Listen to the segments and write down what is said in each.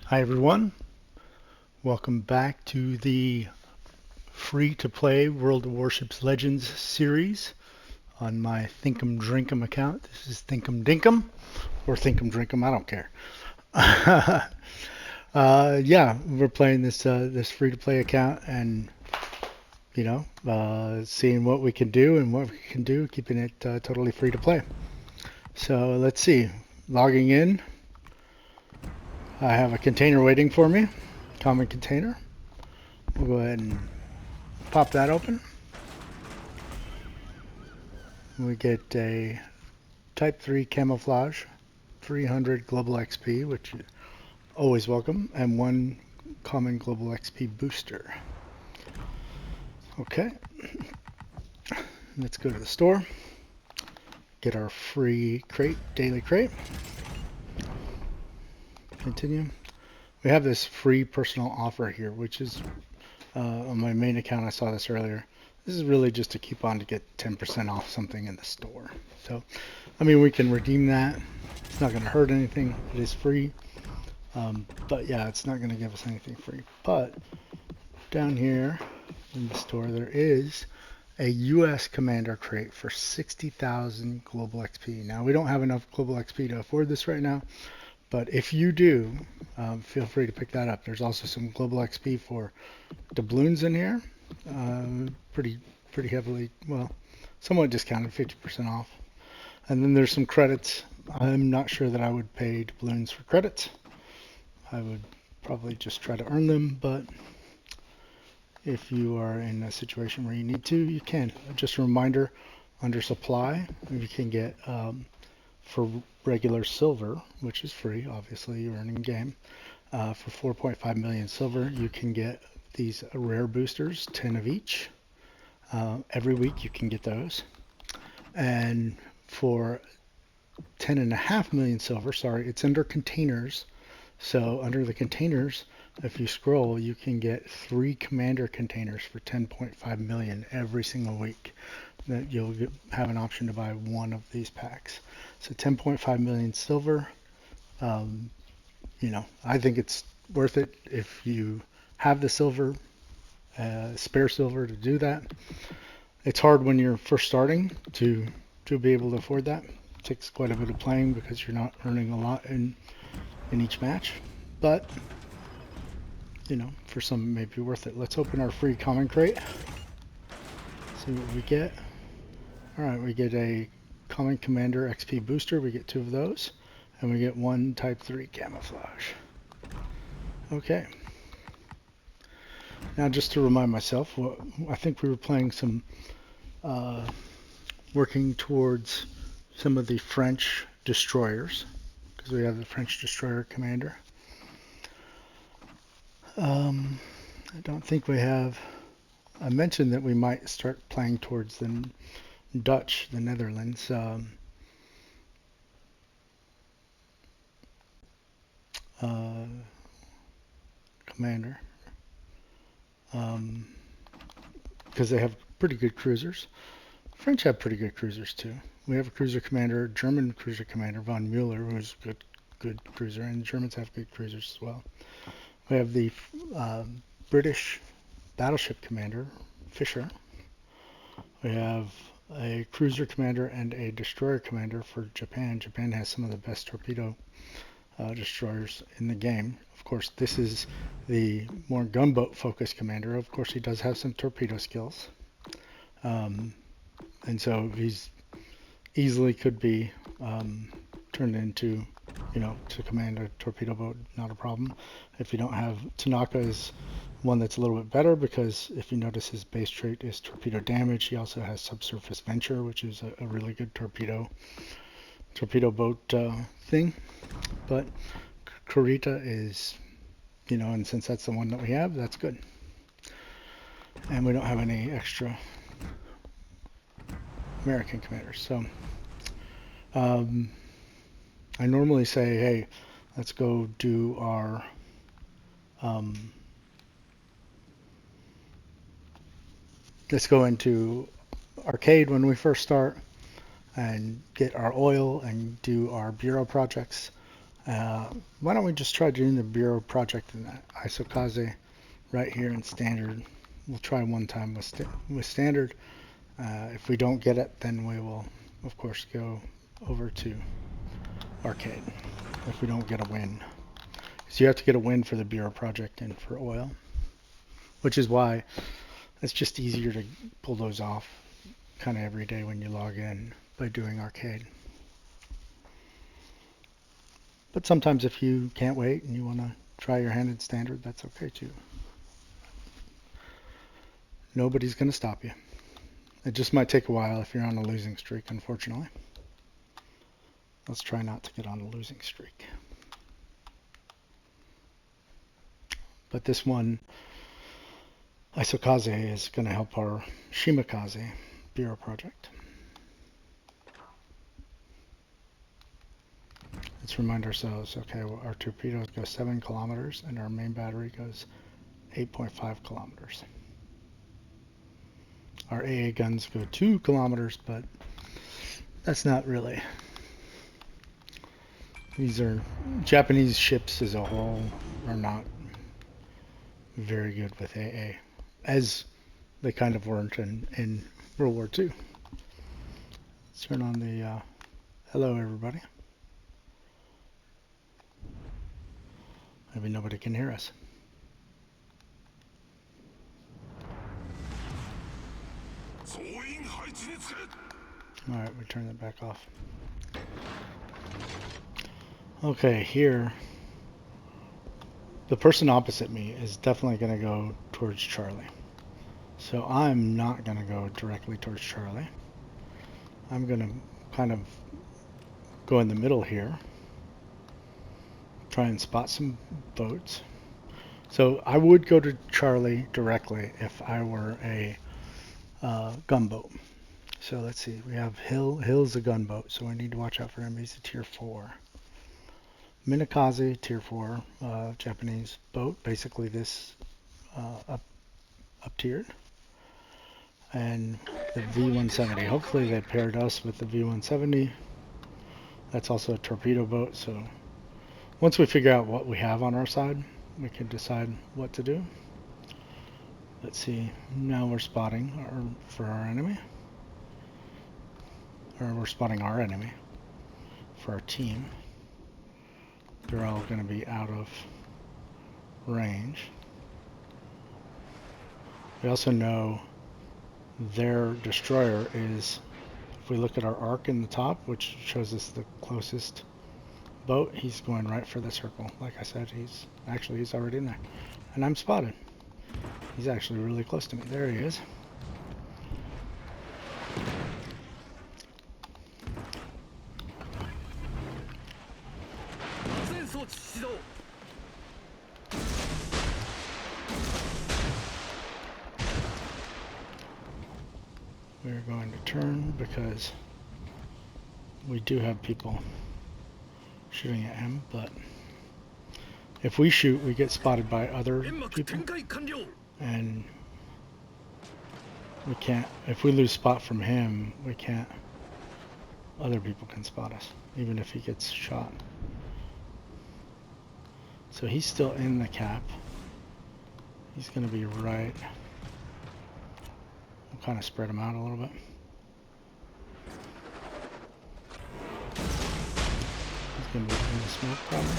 Hi everyone, welcome back to the free-to-play World of Warships Legends series on my ThinkumDrinkum account. This is ThinkumDrinkum or ThinkumDrinkum, I don't care. Yeah, we're playing this free-to-play account and seeing what we can do and what we can do, keeping it totally free to play. So let's see, logging in. I have a container waiting for me, common container. We'll go ahead and pop that open. We get a Type 3 camouflage, 300 global XP, which is always welcome, and one common global XP booster. Okay, let's go to the store, get our free crate, daily crate. Continue. We have this free personal offer here, which is on my main account. I saw this earlier. This is really just a coupon to get 10% off something in the store. So, I mean, we can redeem that. It's not going to hurt anything. It is free. But yeah, it's not going to give us anything free. But down here in the store, there is a US Commander crate for 60,000 global XP. Now, we don't have enough global XP to afford this right now. But if you do, feel free to pick that up. There's also some global XP for doubloons in here. Pretty heavily, well, somewhat discounted, 50% off. And then there's some credits. I'm not sure that I would pay doubloons for credits. I would probably just try to earn them, but if you are in a situation where you need to, you can. Just a reminder, under supply, you can get for regular silver, which is free, obviously you're earning game, for 4.5 million silver, you can get these rare boosters, 10 of each. Every week you can get those. And for 10.5 million silver, sorry, it's under containers. So under the containers, if you scroll, you can get 3 commander containers for 10.5 million every single week. That you'll have an option to buy one of these packs. So 10.5 million silver. I think it's worth it if you have the silver, spare silver to do that. It's hard when you're first starting to be able to afford that. It takes quite a bit of playing because you're not earning a lot in each match. But for some it may be worth it. Let's open our free common crate. See what we get. Alright, we get a common commander XP booster. We get 2 of those. And we get 1 Type 3 camouflage. Okay. Now just to remind myself, I think we were playing some, working towards some of the French destroyers. Because we have the French destroyer commander. I don't think we have... I mentioned that we might start playing towards the Dutch, the Netherlands. Commander. Because they have pretty good cruisers. French have pretty good cruisers too. We have a cruiser commander, German cruiser commander, von Mueller, who's a good cruiser, and the Germans have good cruisers as well. We have the British battleship commander, Fisher. We have a cruiser commander and a destroyer commander for Japan. Japan has some of the best torpedo destroyers in the game. Of course, this is the more gunboat focused commander. Of course, he does have some torpedo skills. And so he's easily could be turned into, to command a torpedo boat, not a problem. If you don't have, Tanaka is one that's a little bit better because if you notice his base trait is torpedo damage. He also has subsurface venture, which is a really good torpedo boat thing. But Karita is, and since that's the one that we have, that's good. And we don't have any extra American commanders. So I normally say, hey, let's go do our let's go into arcade when we first start and get our oil and do our bureau projects, Why don't we just try doing the Bureau project in that Isokaze right here in standard. We'll try one time with standard. If we don't get it, then we will, of course, go over to arcade if we don't get a win. So you have to get a win for the Bureau project and for oil, which is why it's just easier to pull those off kind of every day when you log in by doing arcade. But sometimes if you can't wait and you want to try your hand in standard, that's okay too. Nobody's going to stop you. It just might take a while if you're on a losing streak, unfortunately. Let's try not to get on a losing streak. But this one, Isokaze, is going to help our Shimakaze Bureau project. Let's remind ourselves, okay, well, our torpedoes go 7 kilometers and our main battery goes 8.5 kilometers. Our AA guns go 2 kilometers, but that's not really. These are Japanese ships as a whole are not very good with AA, as they kind of weren't in World War II. Let's turn on the hello everybody. Maybe nobody can hear us. Alright, we turn that back off. Okay, here, the person opposite me is definitely going to go towards Charlie. So I'm not going to go directly towards Charlie. I'm going to kind of go in the middle here. Try and spot some boats. So I would go to Charlie directly if I were a gunboat. So let's see, we have Hill's a gunboat, so we need to watch out for him. He's a tier 4. Shimakaze, tier 4, Japanese boat, basically this up tiered. And the V-170, hopefully they paired us with the V-170. That's also a torpedo boat, so once we figure out what we have on our side, we can decide what to do. Let's see, now we're spotting for our enemy. Or we're spotting our enemy for our team. They're all going to be out of range. We also know their destroyer is, if we look at our arc in the top, which shows us the closest boat, he's going right for the circle. Like I said, he's already in there. And I'm spotted. He's actually really close to me. There he is. We're going to turn because we do have people shooting at him, but if we shoot, we get spotted by other people, and we can't, if we lose spot from him, we can't, other people can spot us, even if he gets shot. So he's still in the cap. He's going to be right. We'll kind of spread him out a little bit. He's going to be in the smoke probably.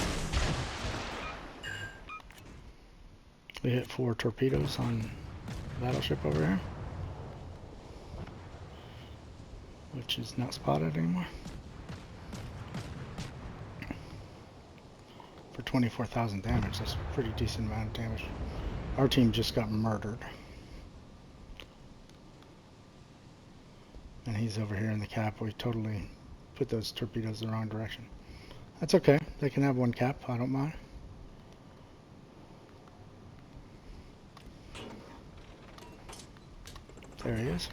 We hit 4 torpedoes on the battleship over here, which is not spotted anymore. For 24,000 damage, that's a pretty decent amount of damage. Our team just got murdered. And he's over here in the cap. We totally put those torpedoes the wrong direction. That's okay. They can have 1 cap. I don't mind. There he is.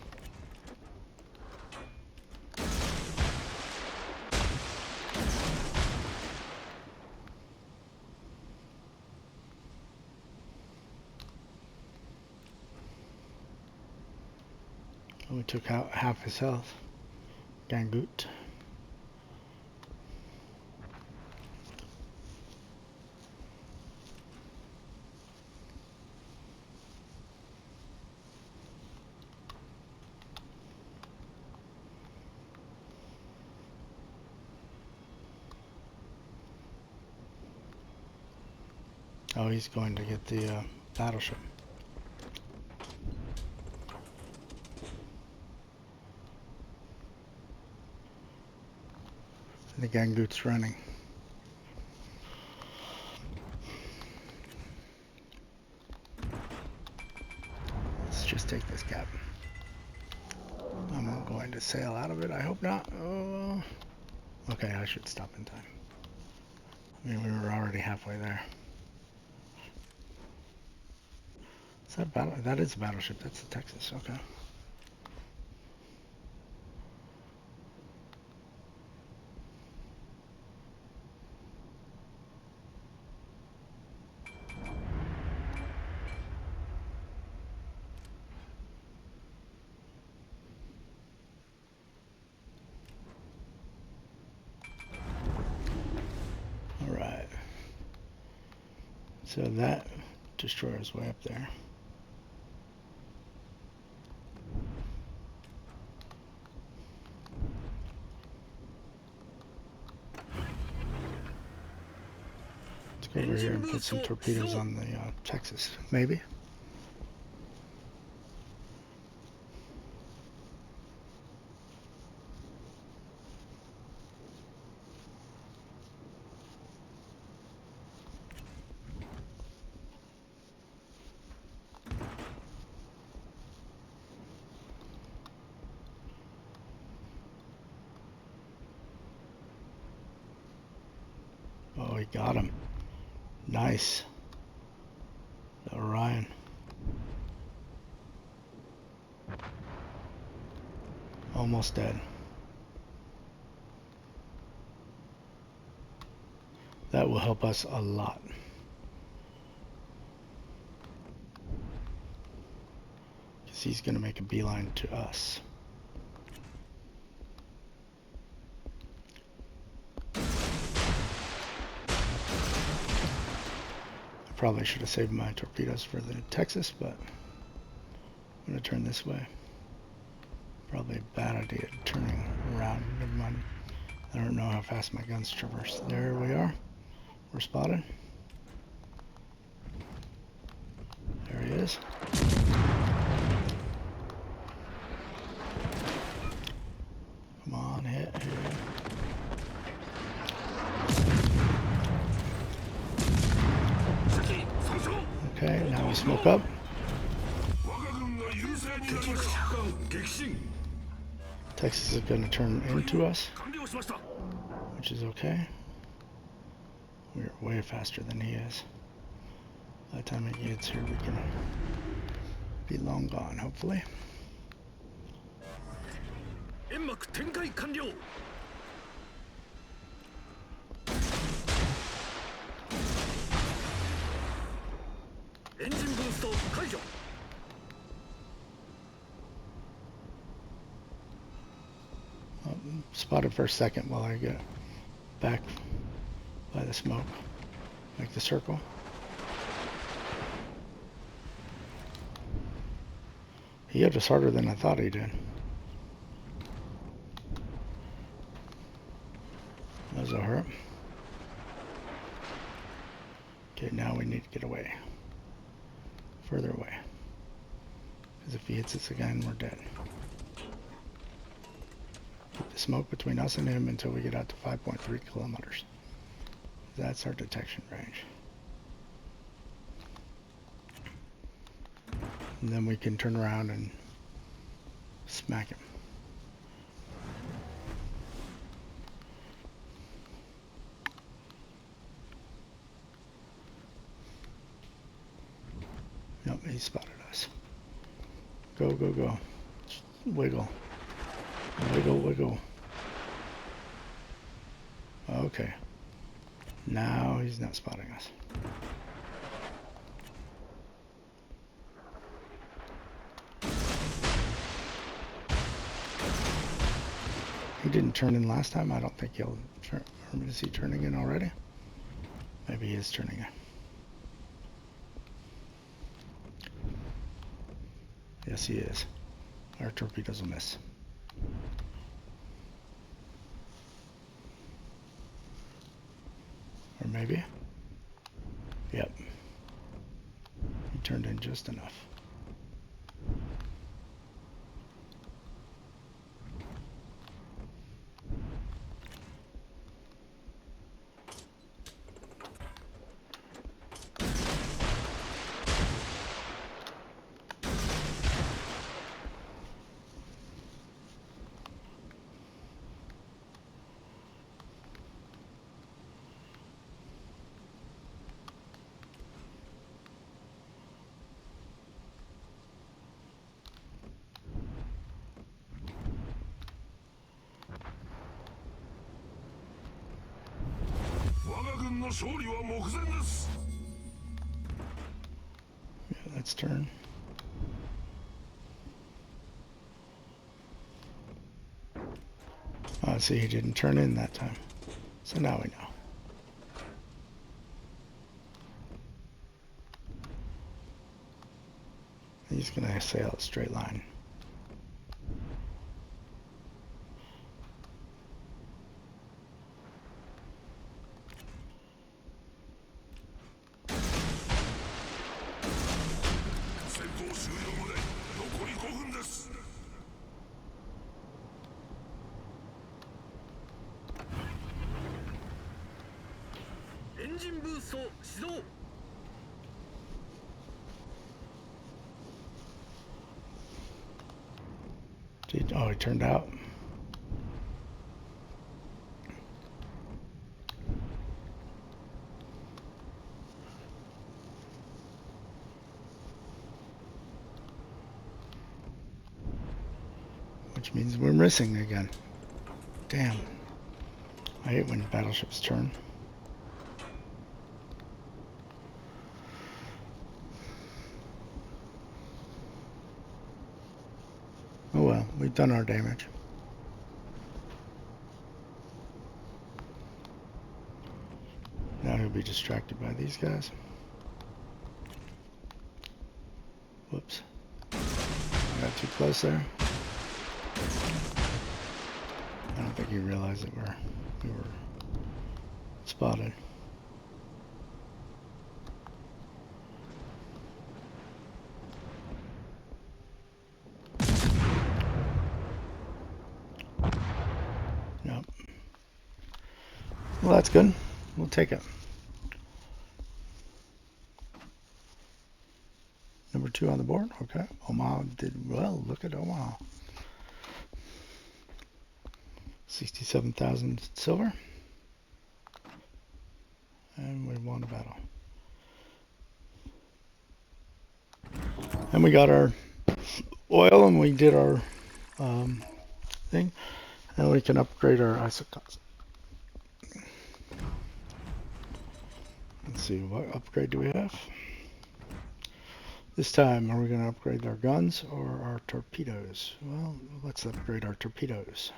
We took out half his health. Gangut. Oh, he's going to get the battleship. The Gangoot's running. Let's just take this gap. I'm going to sail out of it. I hope not. Oh. Okay, I should stop in time. I mean, we were already halfway there. Is that battle? That is a battleship. That's the Texas. Okay. All right. So that destroyer is way up there. Let's go over here and put some torpedoes on the Texas, maybe. Oh, he got him. Nice. The Orion. Almost dead. That will help us a lot. Because he's going to make a beeline to us. Probably should have saved my torpedoes for the Texas, but I'm going to turn this way. Probably a bad idea turning around. Never mind. I don't know how fast my guns traverse. There we are. We're spotted. There he is. Come on, hit. Okay, now we smoke up. Texas is going to turn into us, which is okay. We're way faster than he is. By the time he gets here, we can be long gone, hopefully. Spotted for a second while I get back by the smoke. Make the circle. He hit us harder than I thought he did. That was a hurt. Okay, now we need to get away. Further away. Because if he hits us again, we're dead. Keep the smoke between us and him until we get out to 5.3 kilometers. That's our detection range. And then we can turn around and smack him. Nope, he spotted us. Go, go, go. Wiggle. Wiggle, wiggle. Okay. Now he's not spotting us. He didn't turn in last time. I don't think he'll turn. Or is he turning in already? Maybe he is turning in. Yes, he is. Our torpedoes will miss. Or maybe. Yep. just enough. Yeah, let's turn. Oh, see, he didn't turn in that time. So now we know. He's going to sail a straight line. Oh, he turned out. Which means we're missing again. Damn. I hate when battleships turn. Oh well, we've done our damage. Now he'll be distracted by these guys. Whoops. I got too close there. I don't think he realized that we were spotted. Nope. Well, that's good. We'll take it. Number 2 on the board. Okay. Omaha did well. Look at Omaha. 67,000 silver. And we won a battle. And we got our oil and we did our thing. And we can upgrade our Isokaze. Let's see, what upgrade do we have? This time, are we going to upgrade our guns or our torpedoes? Well, let's upgrade our torpedoes.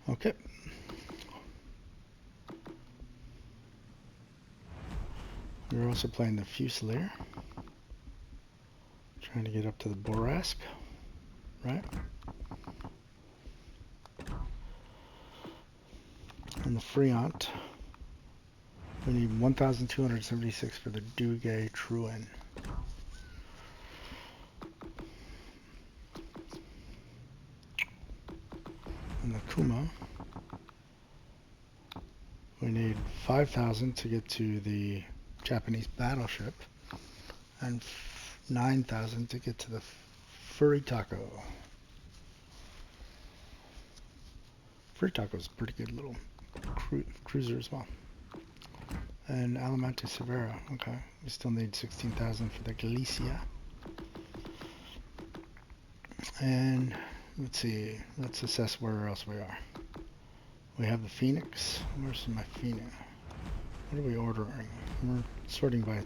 Okay. We're also playing the Fusilier. Trying to get up to the Borask, right? And the Frélon. We need 1,276 for the Dugay-Trouin. And the Kuma. We need 5,000 to get to the Japanese battleship. And 9,000 to get to the Furutaka. Furutaka is a pretty good little cruiser as well. And Alamante Severa, okay. We still need 16,000 for the Galissonnière. And let's see, let's assess where else we are. We have the Phoenix. Where's my Phoenix? What are we ordering? We're sorting by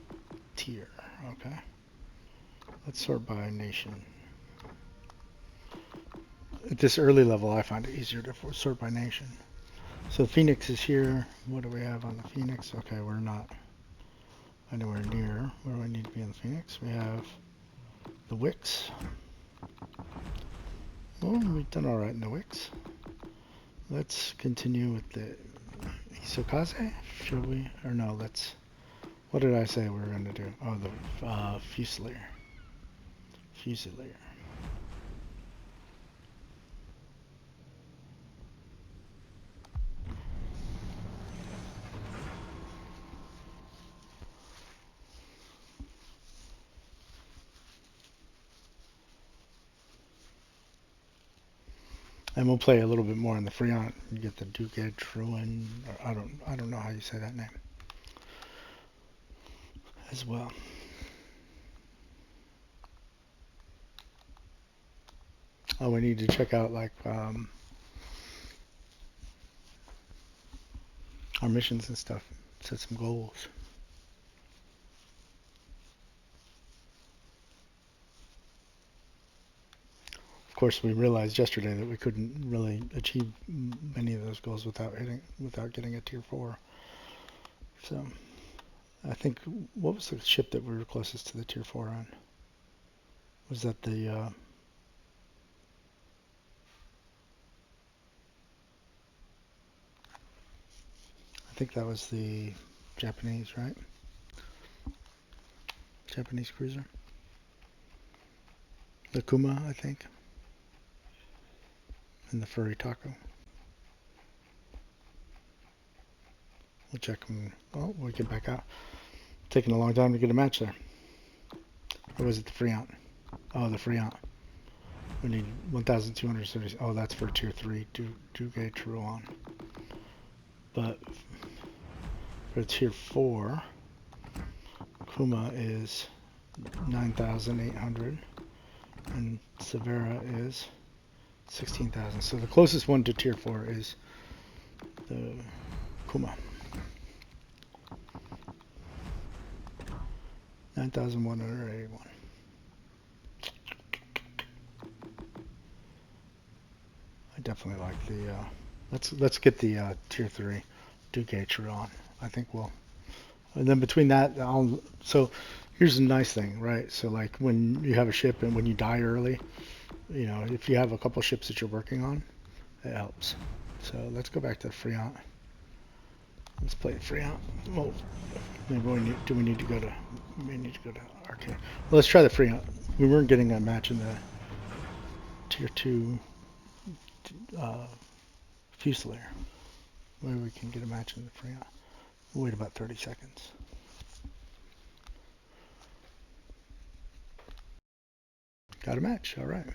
tier, okay. Let's sort by nation. At this early level, I find it easier to sort by nation. So Phoenix is here. What do we have on the Phoenix? Okay, we're not anywhere near where we need to be on the Phoenix. We have the Wicks. Well, we've done all right in the Wicks. Let's continue with the Isokaze? Should we? Or no, let's... What did I say we were going to do? Oh, the Fusilier. Fusilier. And we'll play a little bit more in the Frélon. You get the Dugay-Trouin. I don't know how you say that name. As well. Oh, we need to check out like our missions and stuff. Set some goals. Of course, we realized yesterday that we couldn't really achieve many of those goals without getting a tier 4. So, I think what was the ship that we were closest to the tier 4 on? Was that the I think that was the Japanese, right? Japanese cruiser. The Kuma, I think. And the Furutaka. We'll check them. Oh, we get back out. Taking a long time to get a match there. Or was it the Frélon? Oh, the Frélon. We need 1,270. Oh, that's for tier 3 Dugay-Trouin. But for tier 4, Kuma is 9,800 and Severa is 16,000. So the closest one to tier 4 is the Kuma. 9,181. I definitely like the let's get the tier 3 Dugay-Trouin. I think we'll, and then between that so here's a nice thing, right? So like when you have a ship and when you die early, you know, if you have a couple ships that you're working on, it helps. So let's go back to the Frélon. Let's play the Frélon. Well, maybe we need to go to arcade. Well, let's try the Frélon. We weren't getting a match in the tier 2 Fusilier. Maybe we can get a match in the Frélon. We'll wait about 30 seconds. Got a match, all right.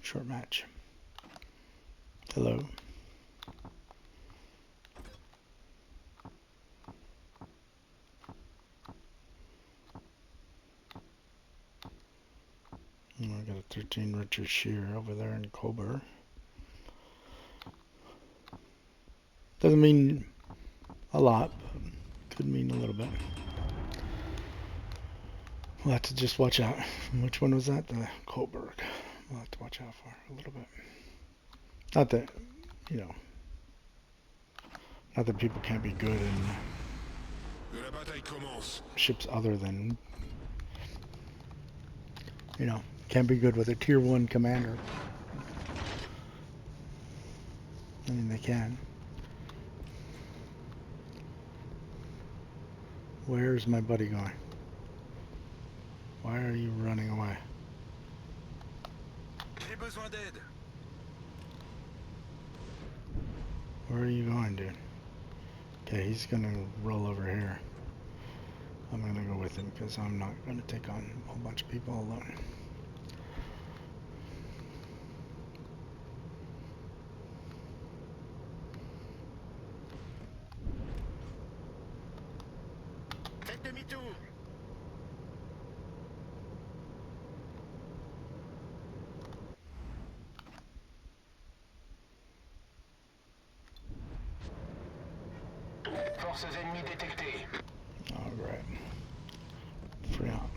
Short match. Hello. I got a 13 Richard Shear over there in Coburg. Doesn't mean a lot, but could mean a little bit. We'll have to just watch out. Which one was that? The Coburg. We'll have to watch out for a little bit. Not that, you know, not that people can't be good in ships other than, you know, can't be good with a tier 1 commander. I mean, they can. Where's my buddy going? Why are you running away? Where are you going, dude? Okay, he's gonna roll over here. I'm gonna go with him because I'm not gonna take on a whole bunch of people alone. Forces ennemies détectées. Alright. Frélon.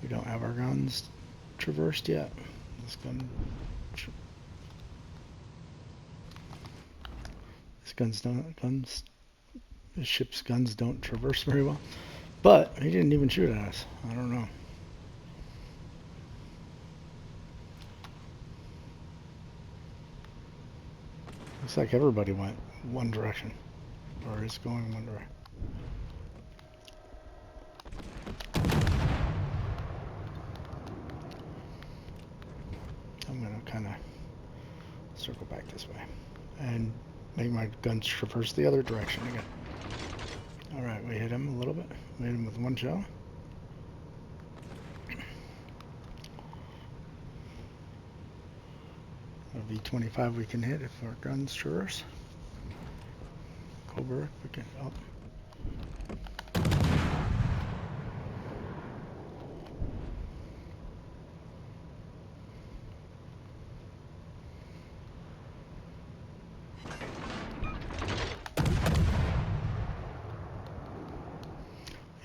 We don't have our guns traversed yet. This gun's The ship's guns don't traverse very well. But he didn't even shoot at us. I don't know. Looks like everybody went one direction. Or is going one direction. I'm going to kind of circle back this way. And make my guns traverse the other direction again. Alright, we hit him a little bit. We hit him with one shell. A V25 we can hit if our guns traverse. Cobra, we can up.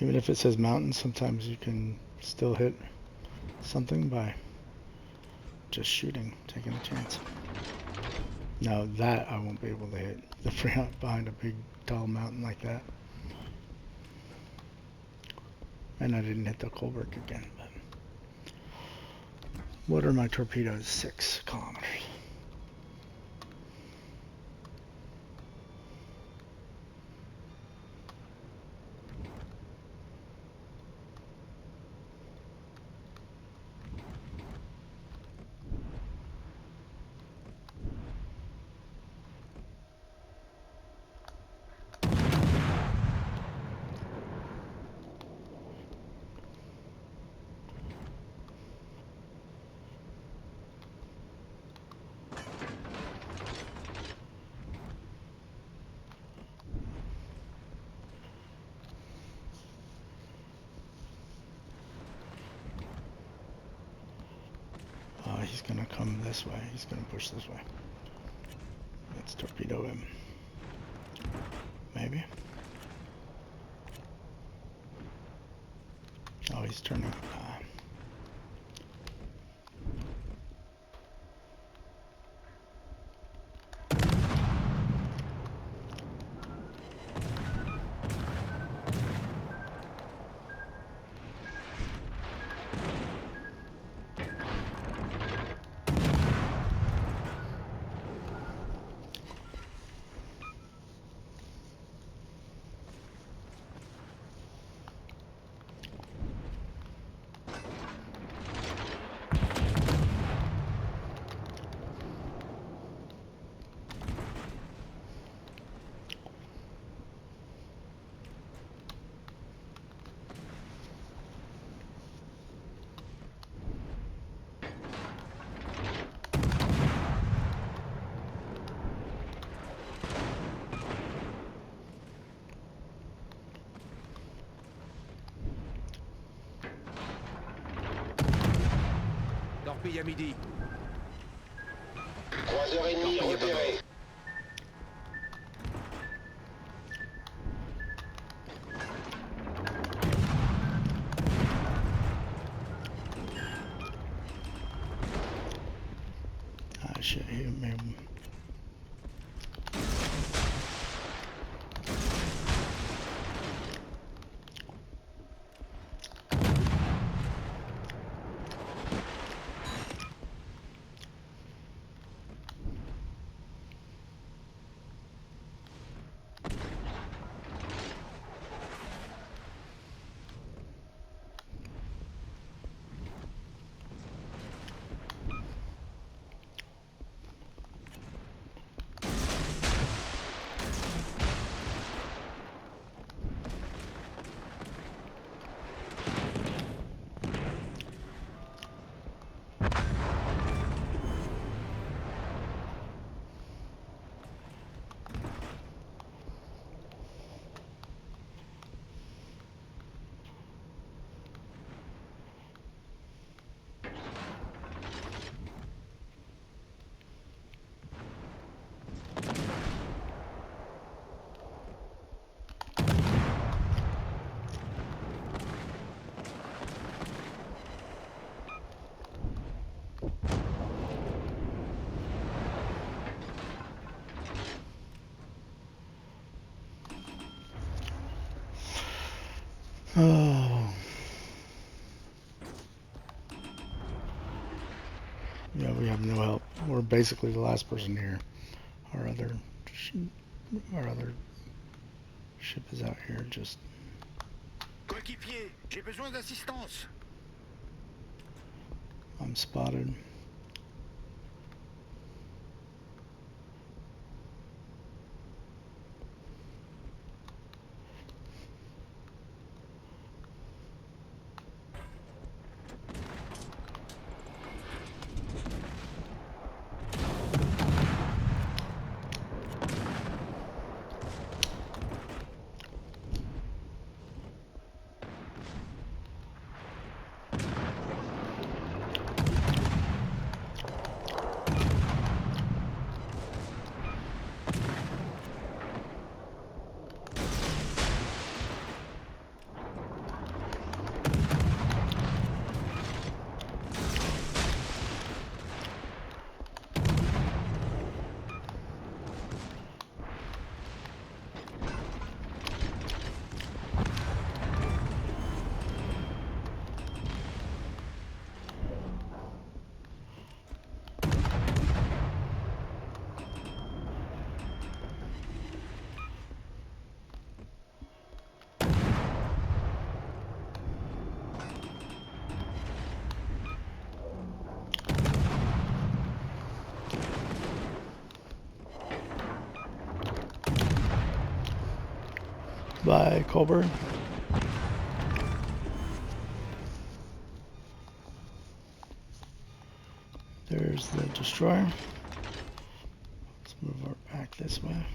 Even if it says mountain, sometimes you can still hit something by just shooting, taking a chance. Now that I won't be able to hit the Frélon behind a big tall mountain like that. And I didn't hit the culvert again. But what are my torpedoes? 6 kilometers. He's gonna come this way. He's gonna push this way. Let's torpedo him. Maybe. Oh, he's turning. Torpille à midi. Croiseur ennemi repéré. Ah shit, he made him. Oh. Yeah, we have no help. We're basically the last person here. Our other ship is out here just Coéquipier, j'ai besoin d'assistance. I'm spotted. By Colbert. There's the destroyer. Let's move our back this way.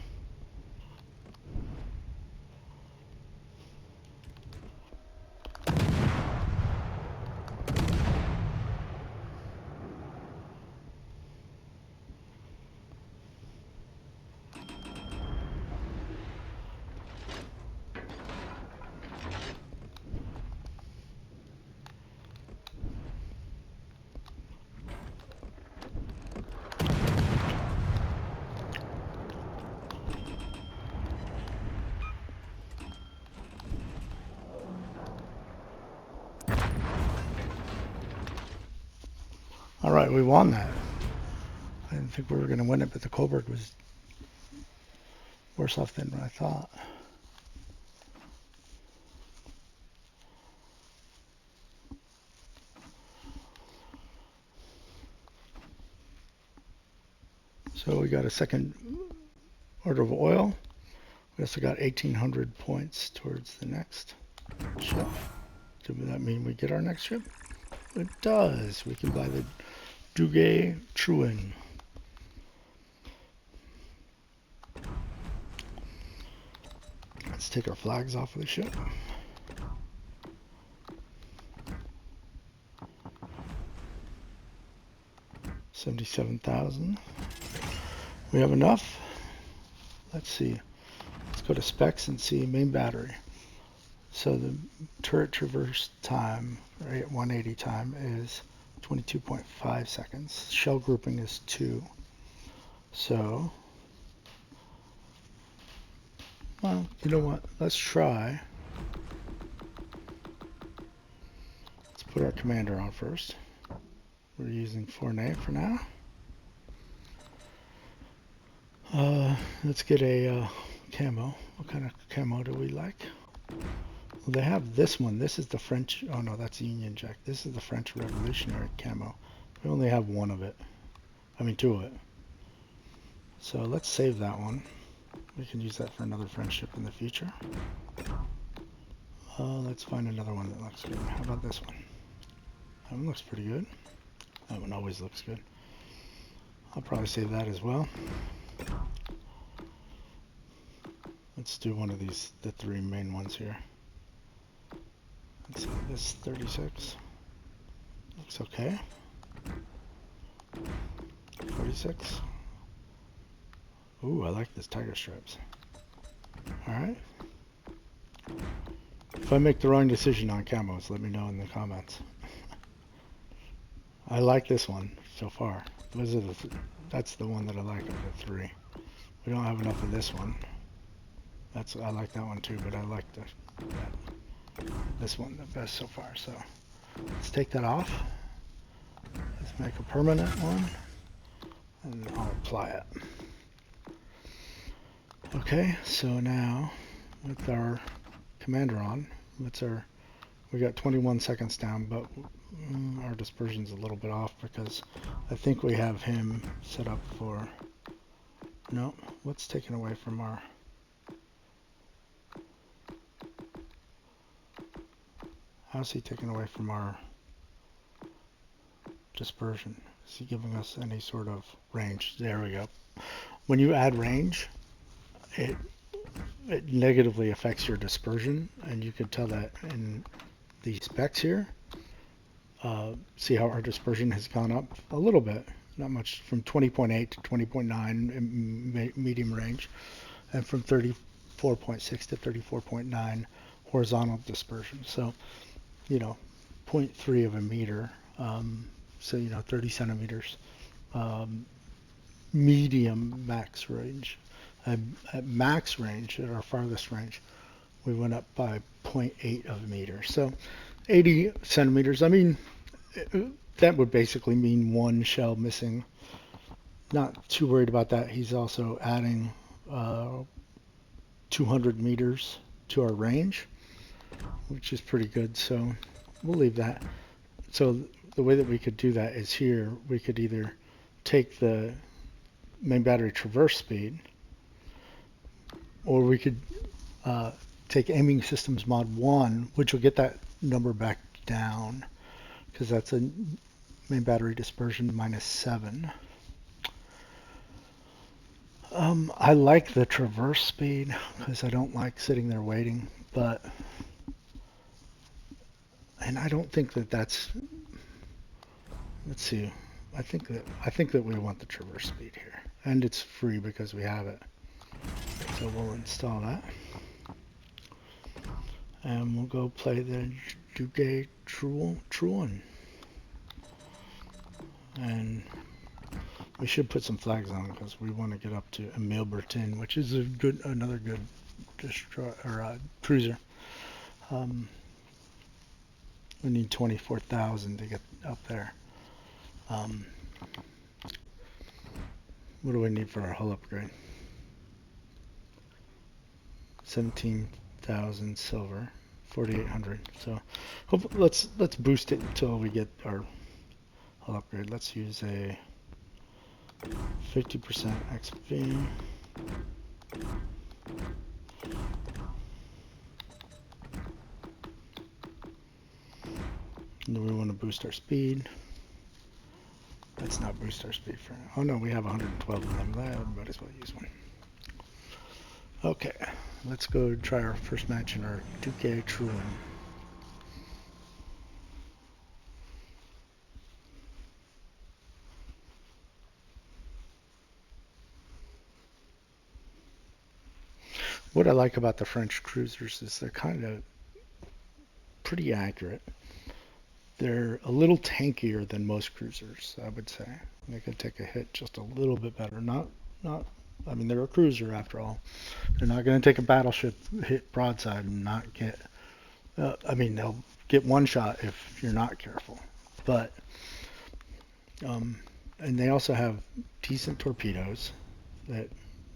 All right, we won that. I didn't think we were going to win it, but the Colbert was worse off than I thought. So we got a second order of oil. We also got 1,800 points towards the next ship. Does that mean we get our next ship? It does. We can buy the Dugay-Trouin. Let's take our flags off of the ship. $77,000. We have enough. Let's see. Let's go to specs and see main battery. So the turret traverse time, right, 180 time is 22.5 seconds. Shell grouping is 2. So, well, you know what? Let's try. Let's put our commander on first. We're using Fournet for now. Let's get a camo. What kind of camo do we like? Well, they have this one. This is the French. Oh no, that's Union Jack. This is the French Revolutionary camo. We only have one of it. I mean, 2 of it. So let's save that one. We can use that for another French ship in the future. Let's find another one that looks good. How about this one? That one looks pretty good. That one always looks good. I'll probably save that as well. Let's do one of these, the 3 main ones here. Let's see, this 36. Looks okay. 46. Ooh, I like this tiger stripes. Alright. If I make the wrong decision on camos, let me know in the comments. I like this one so far. Those are that's the one that I like of the 3. We don't have enough of this one. I like that one too, but I like that. This one the best so far. So let's take that off. Let's make a permanent one, and I'll apply it. Okay, so now with our commander on, we got 21 seconds down, but our dispersion's a little bit off because I think we have him set up for, no, what's taken away from our, how's he taking away from our dispersion? Is he giving us any sort of range? There we go. When you add range, it negatively affects your dispersion, and you can tell that in the specs here. See how our dispersion has gone up a little bit, not much, from 20.8 to 20.9 in medium range, and from 34.6 to 34.9 horizontal dispersion. So, you know, 0.3 of a meter, so, you know, 30 centimeters, medium max range. At max range, at our farthest range, we went up by 0.8 of a meter. So 80 centimeters, I mean, that would basically mean one shell missing. Not too worried about that. He's also adding 200 meters to our range, which is pretty good. So we'll leave that. So the way that we could do that is here, we could either take the main battery traverse speed, or we could take aiming systems mod 1, which will get that number back down, because that's a main battery dispersion -7. I like the traverse speed because I don't like sitting there waiting, and I don't think that that's, let's see, I think that we want the traverse speed here, and it's free because we have it. So we'll install that. And we'll go play the Dugay-Trouin. And we should put some flags on because we want to get up to Emile Bertin, which is another good cruiser. We need 24,000 to get up there. What do we need for our hull upgrade? 17,000 silver, 4,800. So let's boost it until we get our hull upgrade. Let's use a 50% XP. And then we want to boost our speed. Let's not boost our speed for now. Oh no, we have 112 of them. Might as well use one. Okay, let's go try our first match in our Dugay-Trouin. What I like about the French cruisers is they're kind of pretty accurate. They're a little tankier than most cruisers, I would say. They can take a hit just a little bit better. I mean, they're a cruiser after all. They're not going to take a battleship hit broadside and not get, I mean, they'll get one shot if you're not careful. But, and they also have decent torpedoes that,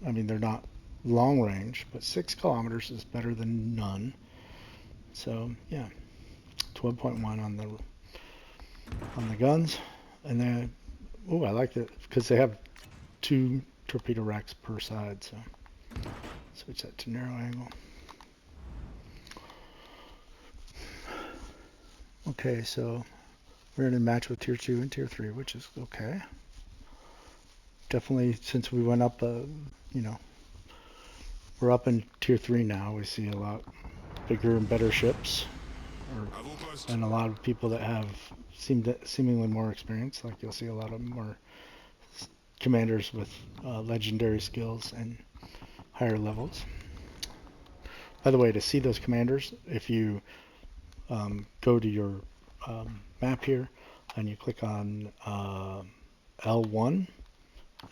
I mean, they're not long range, but 6 kilometers is better than none. So, yeah, 12.1 on the guns. And then, oh, I like it because they have 2 torpedo racks per side, so switch that to narrow angle. Okay, so we're in a match with tier 2 and tier 3, which is okay. Definitely, since we went up, you know, we're up in tier 3 now. We see a lot bigger and better ships, and a lot of people that have seemingly more experience. Like you'll see a lot of more commanders with legendary skills and higher levels. By the way, to see those commanders, if you go to your map here and you click on L1,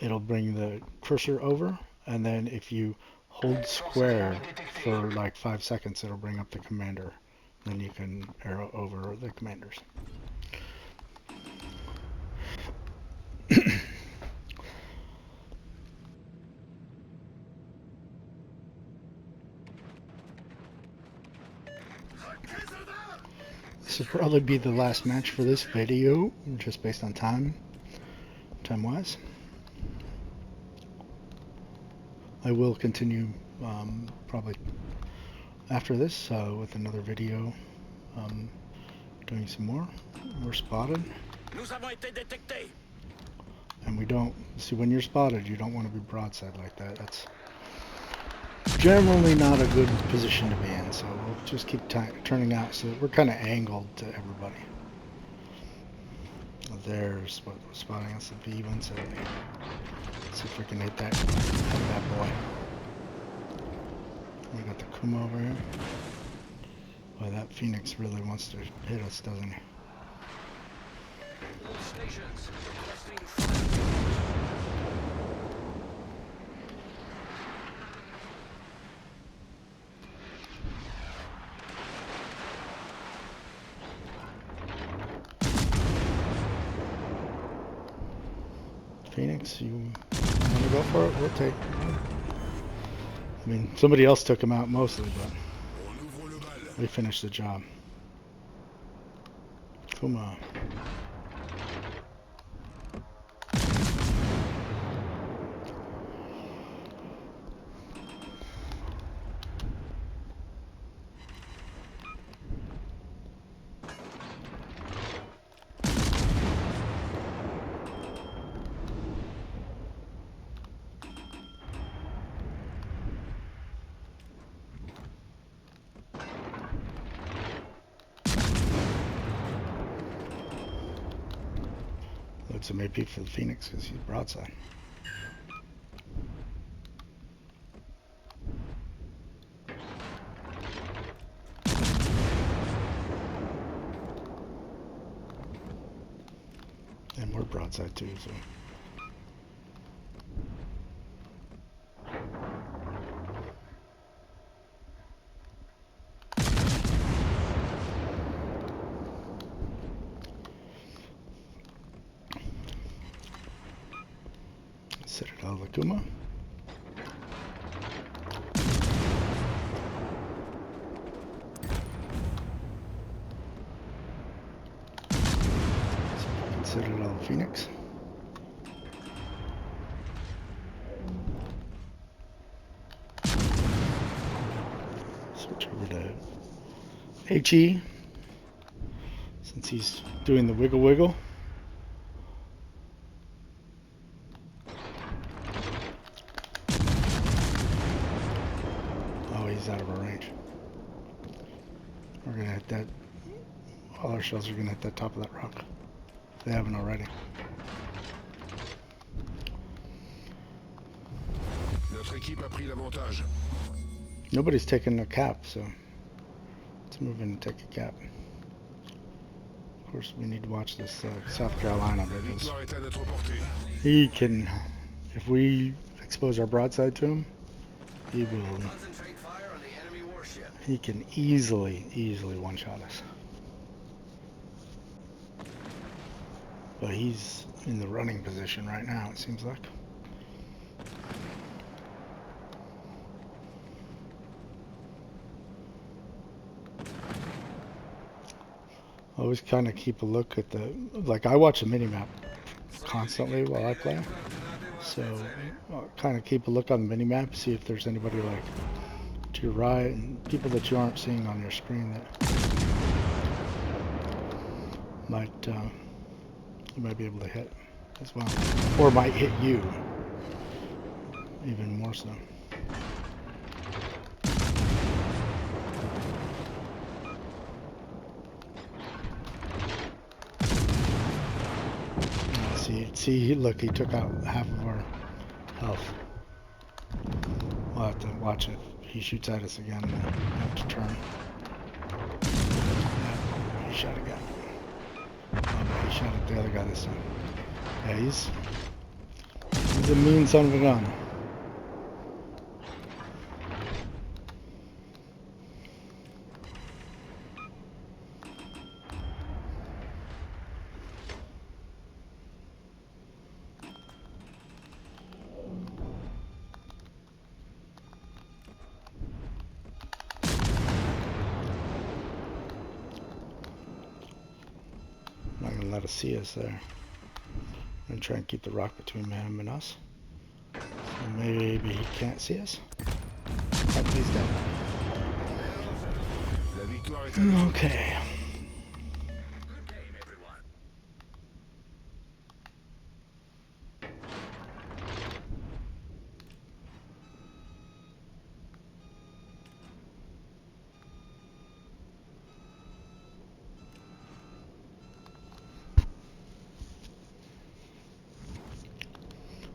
it'll bring the cursor over, and then if you hold square for like 5 seconds, it'll bring up the commander Then you can arrow over the commanders. This will probably be the last match for this video, just based on time-wise. I will continue probably after this with another video, doing some more. We're spotted. Nous avons été détectés. And we don't, see, when you're spotted, you don't want to be broadside like that. That's generally not a good position to be in, so we'll just keep turning out so that we're kind of angled to everybody. There's what we're spotting us, the B-170. Let's see if we can hit that boy. We got the Kuma over here. Boy, that Phoenix really wants to hit us, doesn't he? All stations requesting Phoenix, you want to go for it? We'll take it. I mean, somebody else took him out mostly, but we finished the job. Kuma. Looks it may be for the Phoenix because he's broadside. And we're broadside too, so. Citadel of Kuma. Citadel of Phoenix. Switch over to HE since he's doing the wiggle wiggle. Out of our range. We're gonna hit that. All our shells are gonna hit the top of that rock. If they haven't already. Notre équipe a pris l'avantage. Nobody's taking a cap, so let's move in and take a cap. Of course, we need to watch this South Carolina because he can, if we expose our broadside to him, he will. He can easily one-shot us. But he's in the running position right now, it seems like. Always kind of keep a look at the, like I watch the mini-map constantly while I play. So I'll kind of keep a look on the mini-map, see if there's anybody like to your right and people that you aren't seeing on your screen that might you might be able to hit as well, or might hit you even more so. See, look, he took out half of our health. We'll have to watch it. He shoots at us again, we'll have to turn. Yeah, he shot again. Oh, no, he shot at the other guy this time. Yeah, he's a mean son of a gun. let us see us there. I'm going to try and keep the rock between him and us. So maybe he can't see us. Oh, he's dead. La victoire est à notre Okay. Good game, everyone.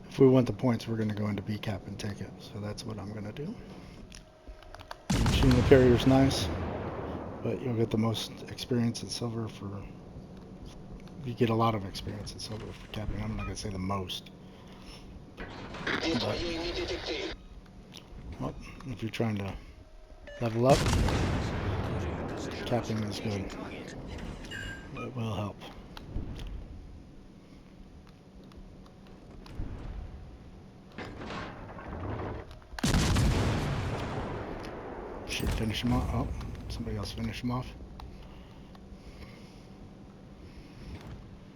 If we want the points, we're going to go into B cap and take it. So that's what I'm going to do. Shooting the carrier's nice, but you'll get the most experience in silver for. You get a lot of experience in silver for capping. I'm not going to say the most. But, well, if you're trying to level up, capping is good. It will help. Should finish him off. Oh, somebody else finish him off.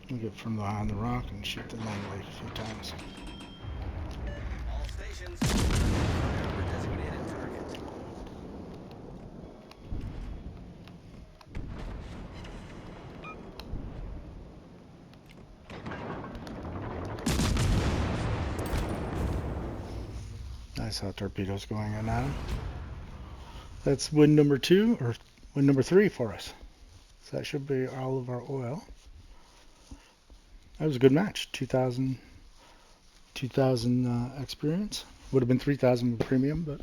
We'll get from behind the rock and shoot the land light a few times. All stations. Fire the designated target. I saw torpedoes going in at him. That's win number 2, or win number 3 for us. So that should be all of our oil. That was a good match. 2,000 experience. Would have been 3,000 with premium, but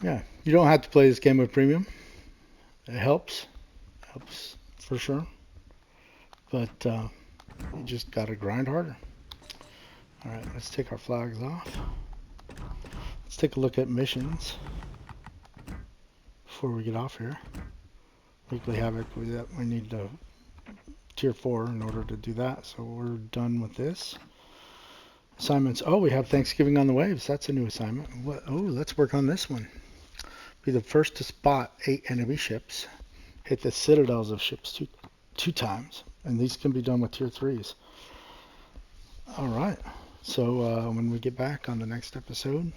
yeah, you don't have to play this game with premium. It helps for sure. But you just gotta grind harder. All right, let's take our flags off. Let's take a look at missions before we get off here. Weekly Havoc, we need to tier 4 in order to do that, so we're done with this. Assignments. Oh, we have Thanksgiving on the Waves. That's a new assignment. Oh, let's work on this one. Be the first to spot 8 enemy ships. Hit the citadels of ships two times, and these can be done with tier 3s. All right. So when we get back on the next episode,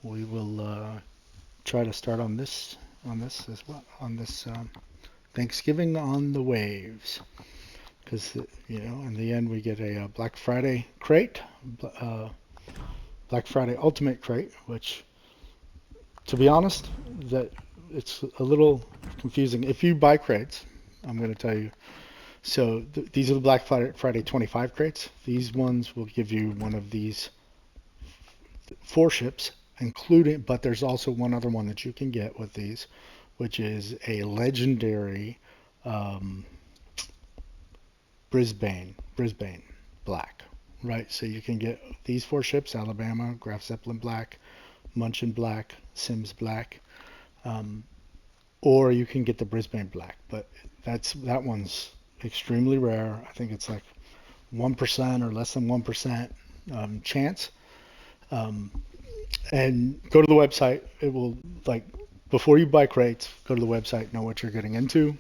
we will try to start on this as well, on this Thanksgiving on the Waves, because in the end we get a Black Friday crate, Black Friday Ultimate crate, which, to be honest, that it's a little confusing. If you buy crates, I'm going to tell you. So these are the Black Friday 25 crates. These ones will give you one of these 4 ships, including, but there's also one other one that you can get with these, which is a legendary Brisbane Black, right? So you can get these 4 ships: Alabama, Graf Zeppelin Black, Munchin Black, Sims Black, or you can get the Brisbane Black, but that one's extremely rare. I think it's like 1% or less than 1% chance. And go to the website. It will, like, before you buy crates, go to the website, know what you're getting into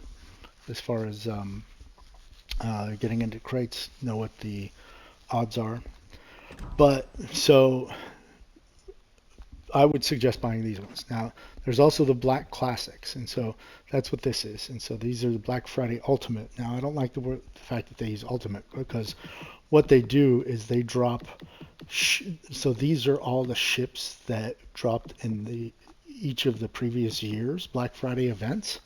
as far as getting into crates, know what the odds are. But so I would suggest buying these ones. Now, there's also the Black Classics, and so that's what this is. And so these are the Black Friday Ultimate. Now, I don't like the fact that they use Ultimate, because what they do is they drop. So these are all the ships that dropped in each of the previous years' Black Friday events,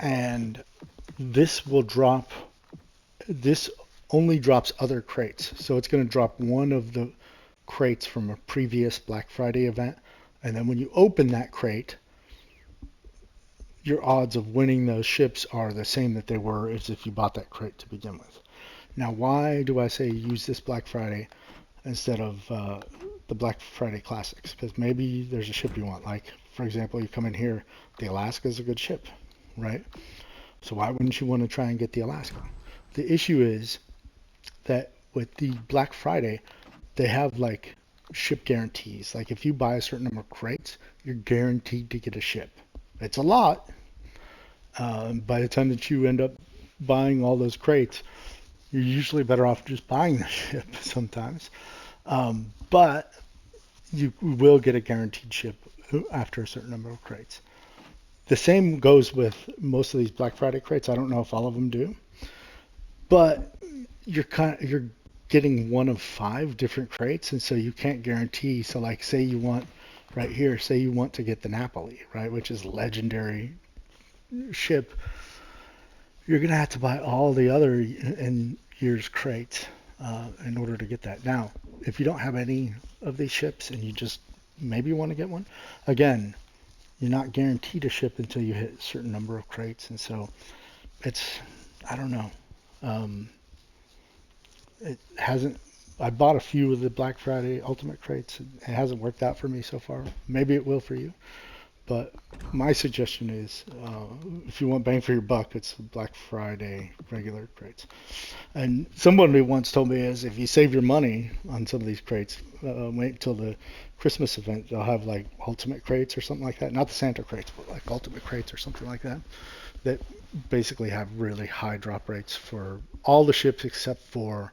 and this will drop. This only drops other crates, so it's going to drop one of the crates from a previous Black Friday event, and then when you open that crate, your odds of winning those ships are the same that they were as if you bought that crate to begin with. Now, why do I say use this Black Friday instead of the Black Friday Classics? Because maybe there's a ship you want. Like, for example, you come in here, the Alaska is a good ship, right? So why wouldn't you want to try and get the Alaska? The issue is that with the Black Friday, they have like ship guarantees. Like, if you buy a certain number of crates, you're guaranteed to get a ship. It's a lot. By the time that you end up buying all those crates, you're usually better off just buying the ship sometimes. But you will get a guaranteed ship after a certain number of crates. The same goes with most of these Black Friday crates. I don't know if all of them do, but you're getting one of 5 different crates, and so you can't guarantee. So like, say you want right here, say you want to get the Napoli, right, which is legendary ship. You're gonna have to buy all the other in year's crates in order to get that. Now, if you don't have any of these ships and you just maybe want to get one, again, you're not guaranteed a ship until you hit a certain number of crates, and so I don't know. It hasn't. I bought a few of the Black Friday Ultimate crates. It hasn't worked out for me so far. Maybe it will for you. But my suggestion is, if you want bang for your buck, it's Black Friday regular crates. And somebody once told me is if you save your money on some of these crates, wait until the Christmas event. They'll have like ultimate crates or something like that. Not the Santa crates, but like ultimate crates or something like that. That basically have really high drop rates for all the ships except for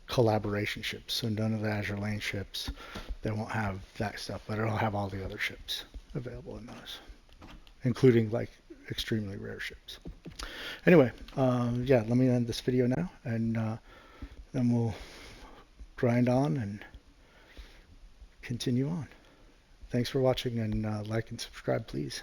collaboration ships. So none of the Azure Lane ships. They won't have that stuff, but it'll have all the other ships available in those, including like extremely rare ships. Anyway, yeah, let me end this video now, and then we'll grind on and continue on. Thanks for watching, and like and subscribe, please.